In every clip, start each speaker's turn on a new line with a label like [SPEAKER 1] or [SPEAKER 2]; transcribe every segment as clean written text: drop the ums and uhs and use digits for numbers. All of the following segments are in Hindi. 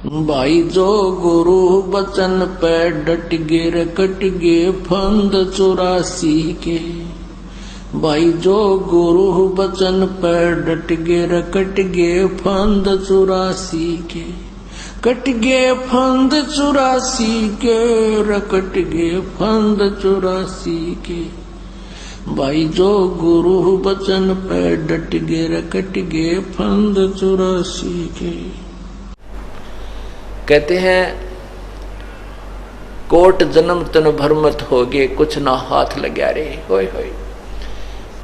[SPEAKER 1] भाई जो गुरु बचन पे डट गे रे कट गे फंद 84 के। भाई जो गुरु बचन पे डट गे रे कट गे फंद 84 के। कट गे फंद 84 के रे कट गे फंद 84 के। भाई जो गुरु बचन पे डट गे रे कट गे फंद 84 के। कहते हैं कोट जन्म तन भरमत होगे कुछ ना हाथ लग्या रे होय होय।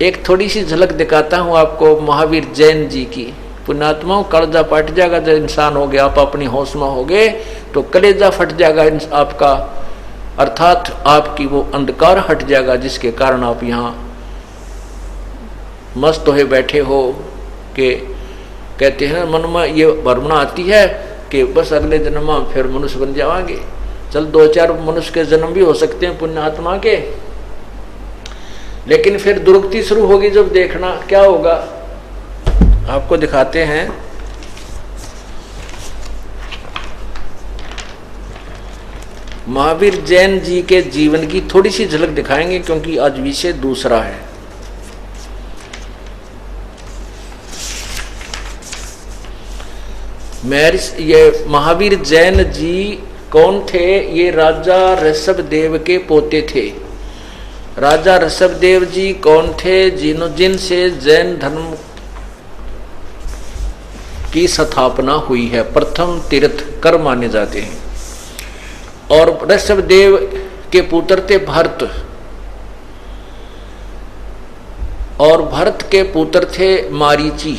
[SPEAKER 1] एक थोड़ी सी झलक दिखाता हूं आपको महावीर जैन जी की। पुण्यात्माओं, कलेजा फट जाएगा जब इंसान हो गया, आप अपनी होश में हो गए तो कलेजा फट जाएगा आपका, अर्थात आपकी वो अंधकार हट जाएगा जिसके कारण आप यहाँ मस्त हुए बैठे हो। के कहते हैं मन में ये भ्रमणा आती है कि बस अगले जन्म में फिर मनुष्य बन जाएंगे। चल 2-4 मनुष्य के जन्म भी हो सकते हैं पुण्यात्मा के, लेकिन फिर दुर्गति शुरू होगी। जब देखना क्या होगा आपको दिखाते हैं। महावीर जैन जी के जीवन की थोड़ी सी झलक दिखाएंगे क्योंकि आज विषय दूसरा है। ये महावीर जैन जी कौन थे? ये राजा ऋषभदेव के पोते थे। राजा ऋषभदेव जी कौन थे? जिनसे जैन धर्म की स्थापना हुई है, प्रथम तीर्थकर माने जाते हैं। और ऋषभदेव के पुत्र थे भरत, और भरत के पुत्र थे मारीची,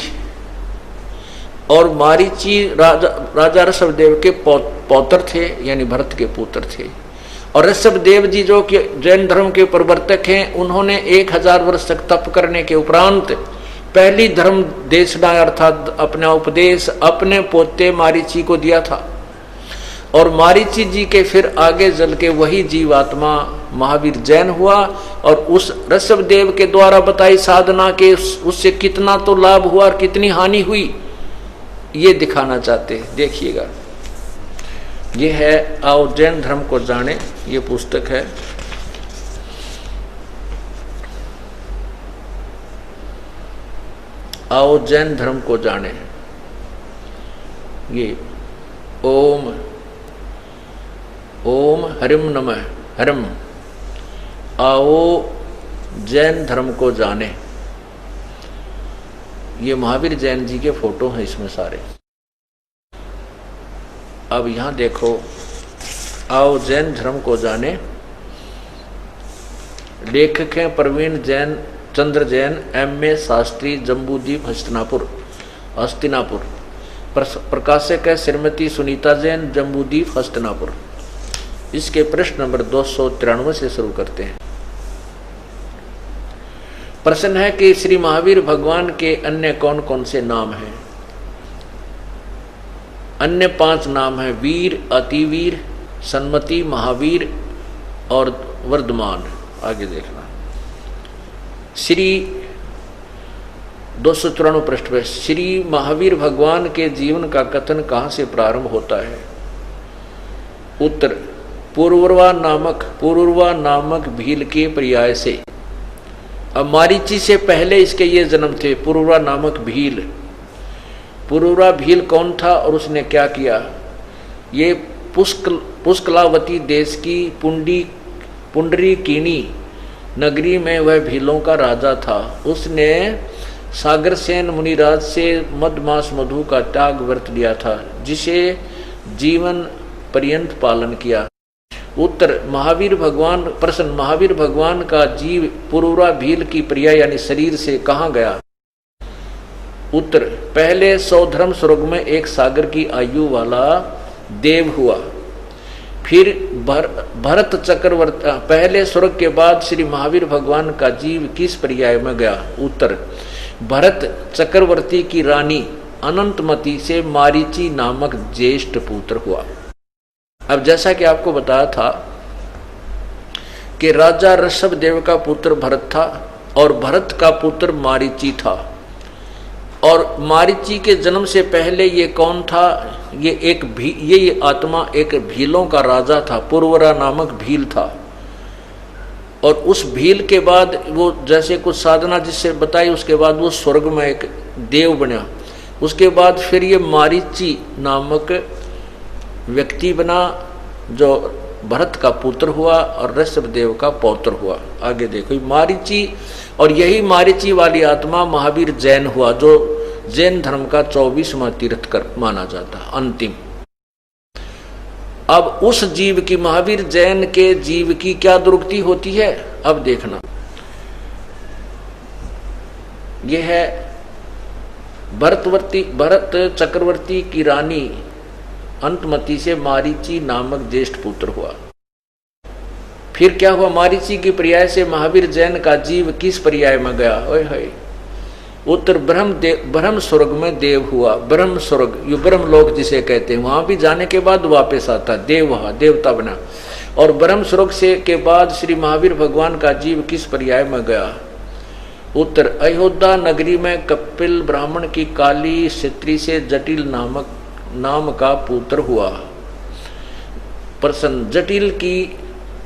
[SPEAKER 1] और मारीची राजा ऋषभदेव के पौत्र थे, यानी भरत के पुत्र थे। और ऋषभदेव जी जो कि जैन धर्म के प्रवर्तक हैं, उन्होंने 1000 वर्ष तक तप करने के उपरांत पहली धर्म देशना अर्थात अपना उपदेश अपने पोते मारीची को दिया था। और मारीची जी के फिर आगे चल के वही जीवात्मा महावीर जैन हुआ, और उस ऋषभदेव के द्वारा बताई साधना के उससे कितना तो लाभ हुआ और कितनी हानि हुई ये दिखाना चाहते हैं। देखिएगा, ये है आओ जैन धर्म को जाने, ये पुस्तक है। आओ जैन धर्म को जाने, ये ओम ओम हरिम नमः हरिम। आओ जैन धर्म को जाने, ये महावीर जैन जी के फोटो हैं इसमें सारे। अब यहां देखो, आओ जैन धर्म को जाने। लेखक हैं प्रवीण जैन, चंद्र जैन, M.A. शास्त्री, जम्बूद्वीप हस्तिनापुर। प्रकाशक है श्रीमती सुनीता जैन, जम्बूद्वीप हस्तिनापुर। इसके प्रश्न नंबर 293 से शुरू करते हैं। प्रश्न है कि श्री महावीर भगवान के अन्य कौन कौन से नाम हैं? अन्य 5 नाम हैं: वीर, अतिवीर, सन्मति, महावीर और वर्धमान। आगे देखना। श्री 294 पृष्ठ पर श्री महावीर भगवान के जीवन का कथन कहाँ से प्रारंभ होता है? उत्तर, पूर्ववा नामक भील के पर्याय से। अब मारीची से पहले इसके ये जन्म थे। पूर्ववा नामक भील, पूर्ववा भील कौन था और उसने क्या किया? ये पुष्कलावती देश की पुंडरीकिनी नगरी में वह भीलों का राजा था। उसने सागरसेन मुनिराज से मधमास मधु का त्याग व्रत लिया था, जिसे जीवन पर्यंत पालन किया। उत्तर, महावीर भगवान प्रश्न, महावीर भगवान का जीव पूर्वरा भील की प्रिया यानी शरीर से कहाँ गया? उत्तर, पहले सौधर्म स्वर्ग में एक सागर की आयु वाला देव हुआ। फिर भरत चक्रवर्ती, पहले स्वर्ग के बाद श्री महावीर भगवान का जीव किस पर्याय में गया? उत्तर, भरत चक्रवर्ती की रानी अनंतमती से मारीची नामक ज्येष्ठ पुत्र हुआ। अब जैसा कि आपको बताया था कि राजा ऋषभदेव का पुत्र भरत था और भरत का पुत्र मारीची था, और मारीची के जन्म से पहले ये कौन था? ये आत्मा एक भीलों का राजा था, पुरवरा नामक भील था। और उस भील के बाद वो जैसे कुछ साधना जिससे बताई, उसके बाद वो स्वर्ग में एक देव बना। उसके बाद फिर ये मारीची नामक व्यक्ति बना जो भरत का पुत्र हुआ और ऋषभदेव का पौत्र हुआ। आगे देखो मारीची, और यही मारीची वाली आत्मा महावीर जैन हुआ, जो जैन धर्म का 24वां तीर्थकर माना जाता अंतिम। अब उस जीव की, महावीर जैन के जीव की क्या दुर्गति होती है, अब देखना। यह है भरत चक्रवर्ती की रानी अंतमती से मारीची नामक ज्येष्ठ पुत्र हुआ। फिर क्या हुआ, मारीची की पर्याय से महावीर जैन का जीव किस पर्याय में गया, ओए होए, उत्तर ब्रह्म स्वर्ग में देव हुआ। ब्रह्म स्वर्ग, ये ब्रह्म लोक जिसे कहते हैं, वहां भी जाने के बाद वापस आता देव, वहां देवता बना। और ब्रह्म स्वर्ग से के बाद श्री महावीर भगवान का जीव किस पर्याय में गया, उत्तर अयोध्या नगरी में कपिल ब्राह्मण की काली स्त्री से जटिल नाम का पुत्र हुआ। प्रश्न, जटिल की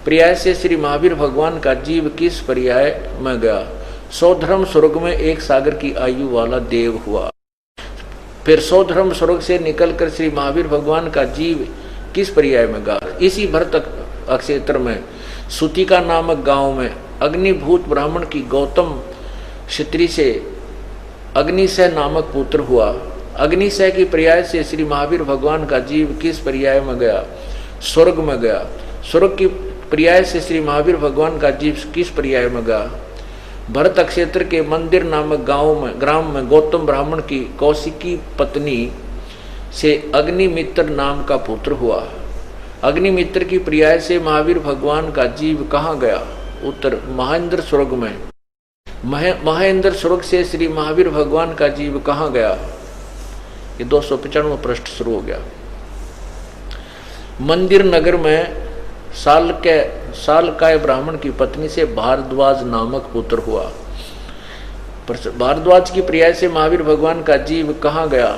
[SPEAKER 1] पर्याय से श्री महावीर भगवान का जीव किस पर्याय में गया, सौधर्म स्वर्ग में एक सागर की आयु वाला देव हुआ। फिर सौधर्म स्वर्ग से निकलकर श्री महावीर भगवान का जीव किस पर्याय में गया, इसी भरत क्षेत्र में सुतिका नामक गांव में अग्निभूत ब्राह्मण की गौतम क्षत्रि से अग्निशय नामक पुत्र हुआ। अग्निशय की पर्याय से श्री महावीर भगवान का जीव किस पर्याय में गया, स्वर्ग में गया। स्वर्ग की पर्याय से श्री महावीर भगवान का जीव किस पर्याय में गया, भरत क्षेत्र के मंदिर नामक ग्राम में गौतम ब्राह्मण की कौशिकी पत्नी से अग्निमित्र नाम का पुत्र हुआ। अग्निमित्र की पर्याय से महावीर भगवान का जीव कहाँ गया, उत्तर महेंद्र स्वर्ग में। महेंद्र स्वर्ग से श्री महावीर भगवान का जीव कहाँ गया, ये 295 पृष्ठ शुरू हो गया। मंदिर नगर में सालकाय ब्राह्मण की पत्नी से भारद्वाज नामक पुत्र हुआ। भारद्वाज की पर्याय से महावीर भगवान का जीव कहाँ गया,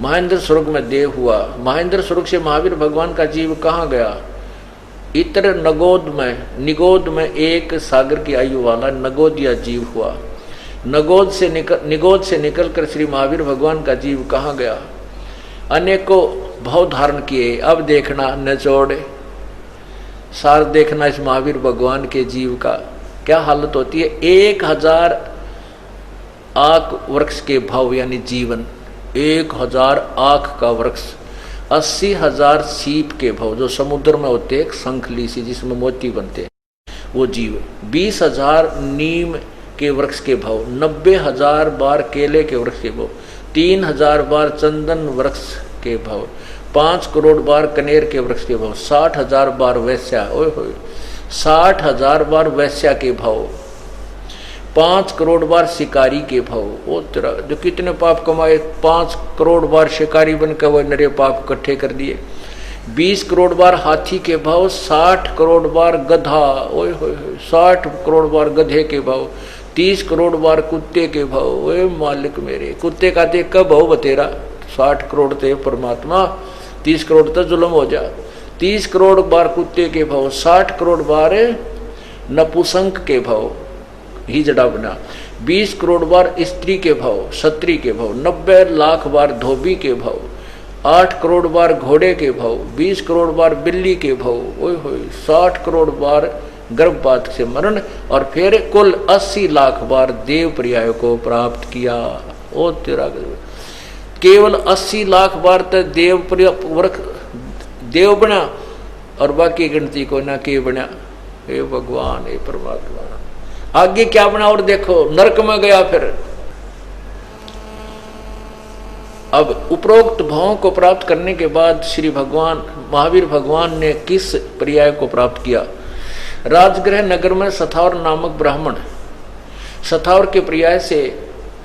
[SPEAKER 1] महेंद्र स्वर्ग में देव हुआ। महेंद्र स्वर्ग से महावीर भगवान का जीव कहाँ गया, इतर निगोद में एक सागर की आयु वाला नगोदिया जीव हुआ। निगोद से निकलकर श्री महावीर भगवान का जीव कहाँ गया, अनेकों भाव धारण किए। अब देखना निचोड़ सार देखना इस महावीर भगवान के जीव का क्या हालत होती है। 1000 आक वृक्ष के भाव यानी जीवन, 1000 आक का वृक्ष, 80,000 सीप के भाव जो समुद्र में होते हैं, शंखली सी जिसमें मोती बनते हैं वो जीव, 20,000 नीम के वृक्ष के भाव, 90,000 बार केले के वृक्ष के भाव, 3,000 बार चंदन वृक्ष के भाव, 5 करोड़ बार कनेर के वृक्ष के भाव, 60,000 बार वैश्या, ओए होए 60,000 बार वैश्या के भाव, 5 करोड़ बार शिकारी के भाव। वो तेरा जो कितने पाप कमाए, 5 करोड़ बार शिकारी बनकर वो नरे पाप इकट्ठे कर दिए। 20 करोड़ बार हाथी के भाव, 60 करोड़ बार गधा, ओए होए 60 करोड़ बार गधे के भाव, 30 करोड़ बार कुत्ते के भाव। ओए मालिक मेरे, कुत्ते का ते कब भाव बतेरा, 60 करोड़ ते परमात्मा, 30 करोड़ तो जुल्म हो जा। 30 करोड़ बार कुत्ते के भाव, 60 करोड़ बार नपुसंक के भाव ही जड़ा बना, 20 करोड़ बार स्त्री के भाव, क्षत्रिय के भाव, 90 लाख बार धोबी के भाव, 8 करोड़ बार घोड़े के भाव, 20 करोड़ बार बिल्ली के भाव, ओए होए 60 करोड़ बार गर्भपात से मरण, और फिर कुल 80 लाख बार देव पर्याय को प्राप्त किया। ओ तेरा केवल 80 लाख बार तक देव बना और बाकी गिनती को ना के बना। हे भगवान, हे परमात्मा, आगे क्या बना और देखो, नरक में गया। फिर अब उपरोक्त भावों को प्राप्त करने के बाद श्री भगवान महावीर भगवान ने किस पर्याय को प्राप्त किया, राजगृह नगर में सथावर नामक ब्राह्मण, सथावर के पर्याय से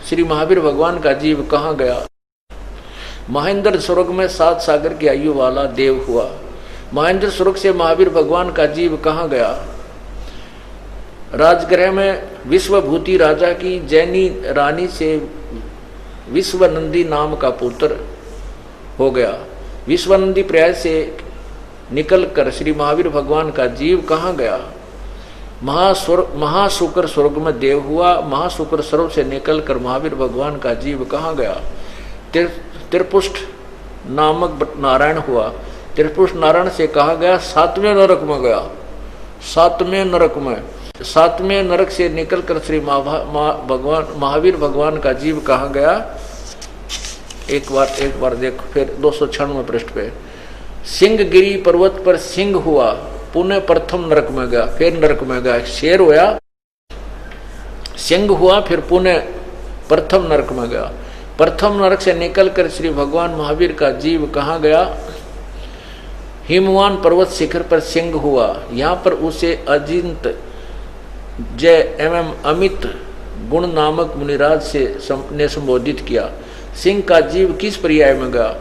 [SPEAKER 1] श्री महावीर भगवान का जीव कहाँ गया, महेंद्र स्वर्ग में 7 सागर की आयु वाला देव हुआ। महेंद्र स्वर्ग से महावीर भगवान का जीव कहाँ गया, राजगृह में विश्वभूति राजा की जैनी रानी से विश्वनंदी नाम का पुत्र हो गया। विश्वानंदी पर्याय से निकलकर श्री महावीर भगवान का जीव कहाँ गया? महाशुक्र स्वर्ग में देव हुआ। महाशुक्र स्वर्ग से निकलकर महावीर भगवान का जीव कहाँ गया? त्रिपुष्ट नामक नारायण हुआ। त्रिपुष्ट नारायण से कहा गया? 7वें नरक में गया। 7वें नरक में, 7वें नरक से निकलकर श्री महावीर भगवान का जीव कहाँ गया? एक बार देखो फिर 296 पृष्ठ पे। सिंहगिरी पर्वत पर सिंह हुआ, पुनः प्रथम नरक में गया। फिर नरक में गया, शेर हुआ, सिंह हुआ, फिर पुनः प्रथम नरक में गया। प्रथम नरक से निकलकर श्री भगवान महावीर का जीव कहाँ गया? हिमवान पर्वत शिखर पर सिंह हुआ। यहाँ पर उसे अजिंत जय एवं अमित गुण नामक मुनिराज से ने संबोधित किया। सिंह का जीव किस पर्याय में गया?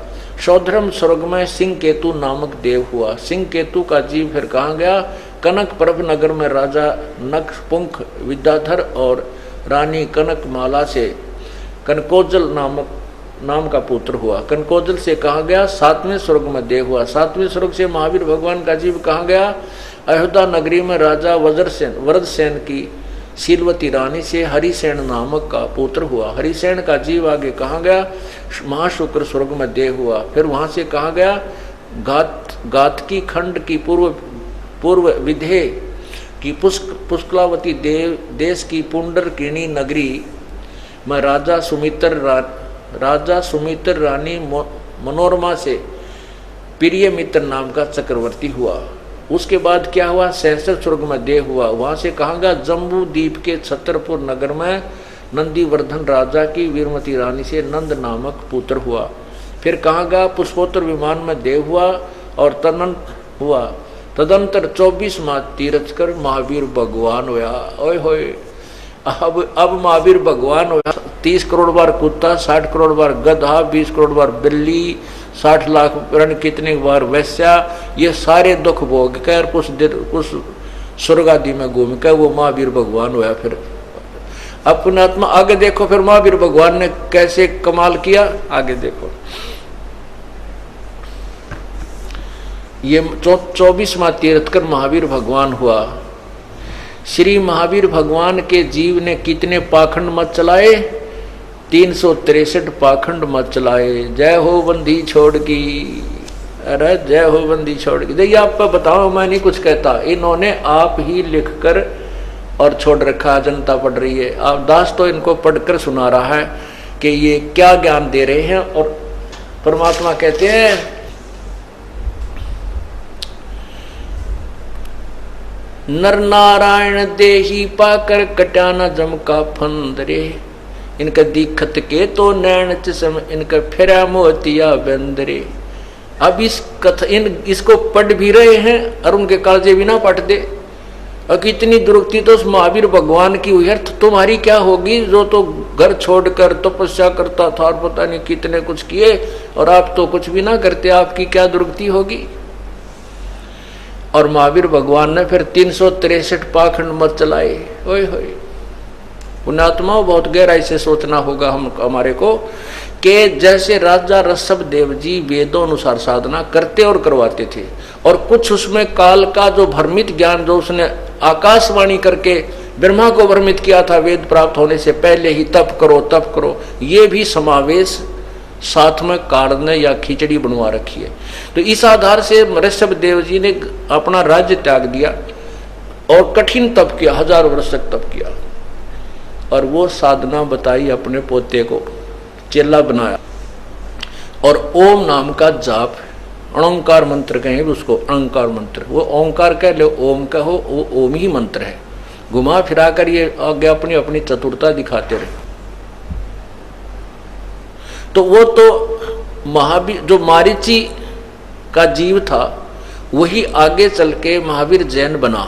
[SPEAKER 1] सौधर्म स्वर्ग में सिंह केतु नामक देव हुआ। सिंह केतु का जीव फिर कहाँ गया? कनक प्रभ नगर में राजा नखपुंख विद्याधर और रानी कनकमाला से कनकोजल नाम का पुत्र हुआ। कनकोजल से कहाँ गया? 7वें स्वर्ग में देव हुआ। 7वें स्वर्ग से महावीर भगवान का जीव कहाँ गया? अयोध्या नगरी में राजा वरदसेन की शीलवती रानी से हरिसेन नामक का पुत्र हुआ। हरिसेन का जीव आगे कहाँ गया? महाशुक्र स्वर्ग में देव हुआ। फिर वहां से कहाँ गया? गातकी खंड की पूर्व विधे की पुष्कलावती देश की पुंडरकिणी नगरी में राजा सुमित्र रानी मनोरमा से प्रिय मित्र नाम का चक्रवर्ती हुआ। उसके बाद क्या हुआ? सहस्र स्वर्ग में देव हुआ। वहां से कहाँ गया? जम्बू द्वीप के छतरपुर नगर में नंदीवर्धन राजा की वीरमती रानी से नंद नामक पुत्र हुआ। फिर कहाँ गया? पुष्पोत्तर विमान में देव हुआ और तदंतर 24 माह तीर्थ कर महावीर भगवान हुआ। ओए होए, अब महावीर भगवान हुआ। 30 करोड़ बार कुत्ता, 60 करोड़ बार गधा, 20 करोड़ बार बिल्ली, 60 लाख रण कितने बार वैश्या, ये सारे दुख भोग कर कुछ स्वर्ग आदि में घूम कर वो महावीर भगवान हुआ। फिर अपने आत्मा आगे देखो, फिर महावीर भगवान ने कैसे कमाल किया आगे देखो। ये 24वां तीर्थकर महावीर भगवान हुआ। श्री महावीर भगवान के जीव ने कितने पाखंड मत चलाए? 363 पाखंड मत चलाए। जय हो बंदी छोड़ की, अरे जय हो बंदी छोड़ की। देखिए आप बताओ, मैं नहीं कुछ कहता, इन्होंने आप ही लिखकर और छोड़ रखा, जनता पढ़ रही है। आप दास तो इनको पढ़कर सुना रहा है कि ये क्या ज्ञान दे रहे हैं। और परमात्मा कहते हैं नर नारायण देही पाकर कटाना जम का फंदरे, इनका दिखत के तो नैन चम इनका फिरा मोतिया बंदरे। अब इसको पढ़ भी रहे हैं और उनके कालजे भी ना पट दे। और कितनी दुरुक्ति तो उस महावीर भगवान की हुई है, तुम्हारी क्या होगी? जो तो घर छोड़कर तपस्या करता था और पता नहीं कितने कुछ किए, और आप तो कुछ भी ना करते, आपकी क्या दुरुक्ति होगी? और महावीर भगवान ने फिर 363 पाखंड मत चलाए। ओए होए, पुण्यात्माओं बहुत गहराई से सोचना होगा हमारे को कि जैसे राजा ऋषभ देव जी वेदों अनुसार साधना करते और करवाते थे, और कुछ उसमें काल का जो भ्रमित ज्ञान जो उसने आकाशवाणी करके ब्रह्मा को भ्रमित किया था वेद प्राप्त होने से पहले ही, तप करो, ये भी समावेश साथ में कारण या खिचड़ी बनवा रखी है। तो इस आधार से ऋषभ देव जी ने अपना राज्य त्याग दिया और कठिन तप किया, 1000 वर्ष तक तप किया, और वो साधना बताई अपने पोते को, चेला बनाया, और ओम नाम का जाप, अणंकार मंत्र कहें उसको, अणंकार मंत्र, वो ओंकार कह लो, ओम कहो, वो ओम ही मंत्र है। घुमा फिरा कर ये आगे अपनी अपनी चतुरता दिखाते रहे। तो वो तो महावीर जो मारीची का जीव था वही आगे चल के महावीर जैन बना।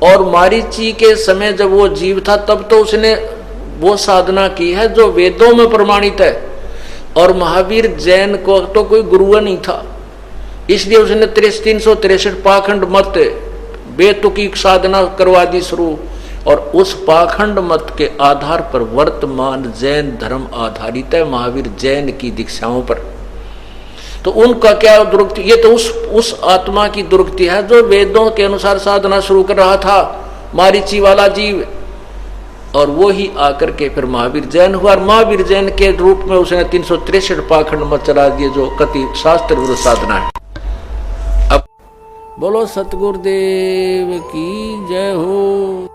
[SPEAKER 1] और मारीची के समय जब वो जीव था तब तो उसने वो साधना की है जो वेदों में प्रमाणित है, और महावीर जैन को तो कोई गुरु नहीं था, इसलिए उसने 363 पाखंड मत बेतुकी साधना करवा दी शुरू। और उस पाखंड मत के आधार पर वर्तमान जैन धर्म आधारित है, महावीर जैन की दीक्षाओं पर। तो उनका क्या दुर्गति, ये तो उस आत्मा की दुर्गति है जो वेदों के अनुसार साधना शुरू कर रहा था, मारीची वाला जीव, और वो ही आकर के फिर महावीर जैन हुआ। और महावीर जैन के रूप में उसने 363 पाखंड मत चला दिए, जो कति शास्त्र विरुद्ध साधना है। अब बोलो सतगुरुदेव की जय हो।